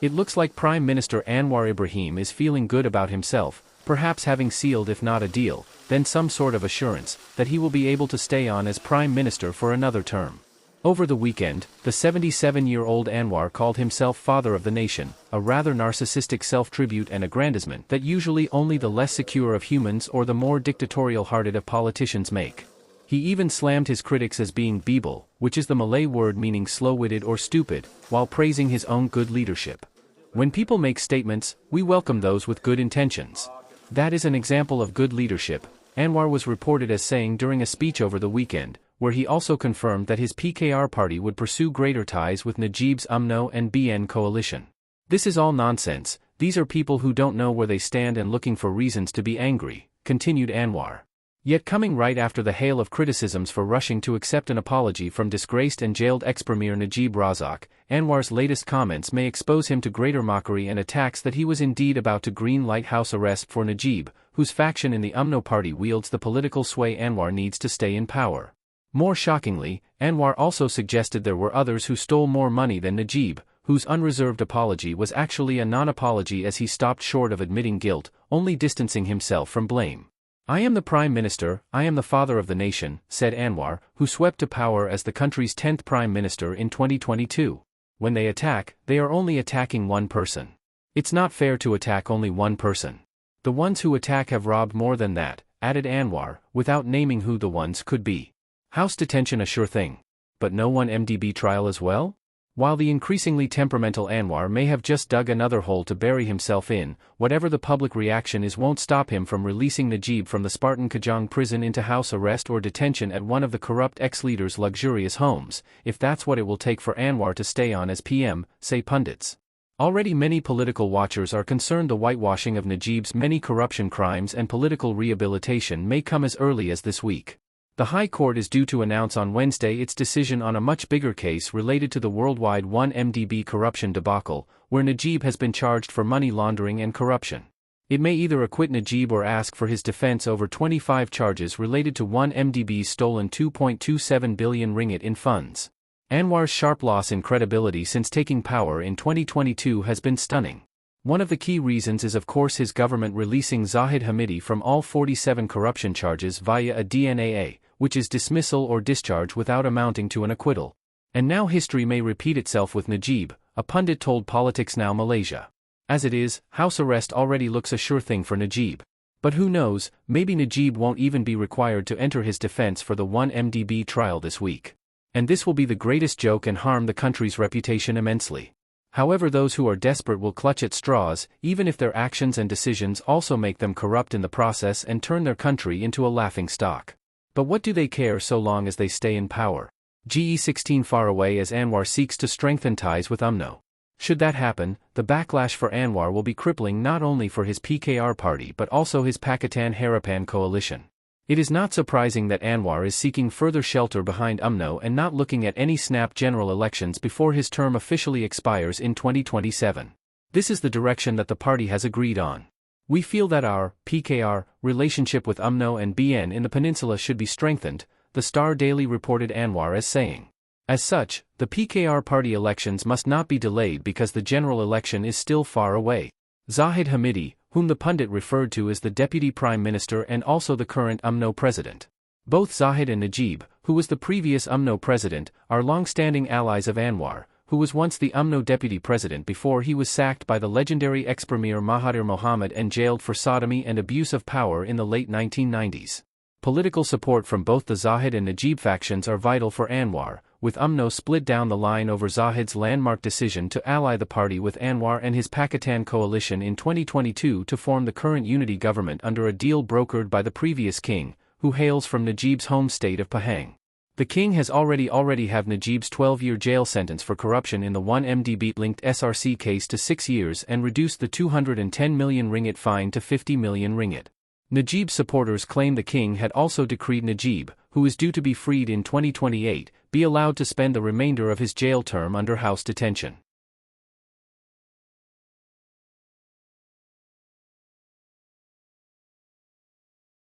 It looks like Prime Minister Anwar Ibrahim is feeling good about himself, perhaps having sealed if not a deal, then some sort of assurance, that he will be able to stay on as Prime Minister for another term. Over the weekend, the 77-year-old Anwar called himself Father of the Nation, a rather narcissistic self-tribute and aggrandizement that usually only the less secure of humans or the more dictatorial-hearted of politicians make. He even slammed his critics as being beeble, which is the Malay word meaning slow-witted or stupid, while praising his own good leadership. When people make statements, we welcome those with good intentions. That is an example of good leadership, Anwar was reported as saying during a speech over the weekend, where he also confirmed that his PKR party would pursue greater ties with Najib's UMNO and BN coalition. This is all nonsense, these are people who don't know where they stand and looking for reasons to be angry, continued Anwar. Yet coming right after the hail of criticisms for rushing to accept an apology from disgraced and jailed ex-premier Najib Razak, Anwar's latest comments may expose him to greater mockery and attacks that he was indeed about to green-light house arrest for Najib, whose faction in the UMNO party wields the political sway Anwar needs to stay in power. More shockingly, Anwar also suggested there were others who stole more money than Najib, whose unreserved apology was actually a non-apology as he stopped short of admitting guilt, only distancing himself from blame. "I am the Prime Minister, I am the father of the nation," said Anwar, who swept to power as the country's 10th Prime Minister in 2022. When they attack, they are only attacking one person. It's not fair to attack only one person. The ones who attack have robbed more than that, added Anwar, without naming who the ones could be. House detention a sure thing. But no 1MDB trial as well? While the increasingly temperamental Anwar may have just dug another hole to bury himself in, whatever the public reaction is won't stop him from releasing Najib from the Spartan Kajang prison into house arrest or detention at one of the corrupt ex-leader's luxurious homes, if that's what it will take for Anwar to stay on as PM, say pundits. Already many political watchers are concerned the whitewashing of Najib's many corruption crimes and political rehabilitation may come as early as this week. The High Court is due to announce on Wednesday its decision on a much bigger case related to the worldwide 1MDB corruption debacle, where Najib has been charged for money laundering and corruption. It may either acquit Najib or ask for his defense over 25 charges related to 1MDB's stolen 2.27 billion ringgit in funds. Anwar's sharp loss in credibility since taking power in 2022 has been stunning. One of the key reasons is of course his government releasing Zahid Hamidi from all 47 corruption charges via a DNAA, which is dismissal or discharge without amounting to an acquittal. And now history may repeat itself with Najib, a pundit told PoliticsNow Malaysia. As it is, house arrest already looks a sure thing for Najib. But who knows, maybe Najib won't even be required to enter his defense for the 1MDB trial this week. And this will be the greatest joke and harm the country's reputation immensely. However, those who are desperate will clutch at straws, even if their actions and decisions also make them corrupt in the process and turn their country into a laughingstock. But what do they care so long as they stay in power? GE16 far away as Anwar seeks to strengthen ties with UMNO. Should that happen, the backlash for Anwar will be crippling not only for his PKR party but also his Pakatan Harapan coalition. It is not surprising that Anwar is seeking further shelter behind UMNO and not looking at any snap general elections before his term officially expires in 2027. This is the direction that the party has agreed on. "We feel that our, PKR, relationship with UMNO and BN in the peninsula should be strengthened," the Star Daily reported Anwar as saying. As such, the PKR party elections must not be delayed because the general election is still far away. Zahid Hamidi, whom the pundit referred to as the Deputy Prime Minister and also the current UMNO President. Both Zahid and Najib, who was the previous UMNO President, are long-standing allies of Anwar, who was once the UMNO Deputy President before he was sacked by the legendary ex-premier Mahathir Mohamad and jailed for sodomy and abuse of power in the late 1990s. Political support from both the Zahid and Najib factions are vital for Anwar, with UMNO split down the line over Zahid's landmark decision to ally the party with Anwar and his Pakatan coalition in 2022 to form the current unity government under a deal brokered by the previous king, who hails from Najib's home state of Pahang. The king has already have Najib's 12-year jail sentence for corruption in the 1MDB-linked SRC case to 6 years and reduced the 210 million ringgit fine to 50 million ringgit. Najib's supporters claim the king had also decreed Najib, who is due to be freed in 2028, be allowed to spend the remainder of his jail term under house detention.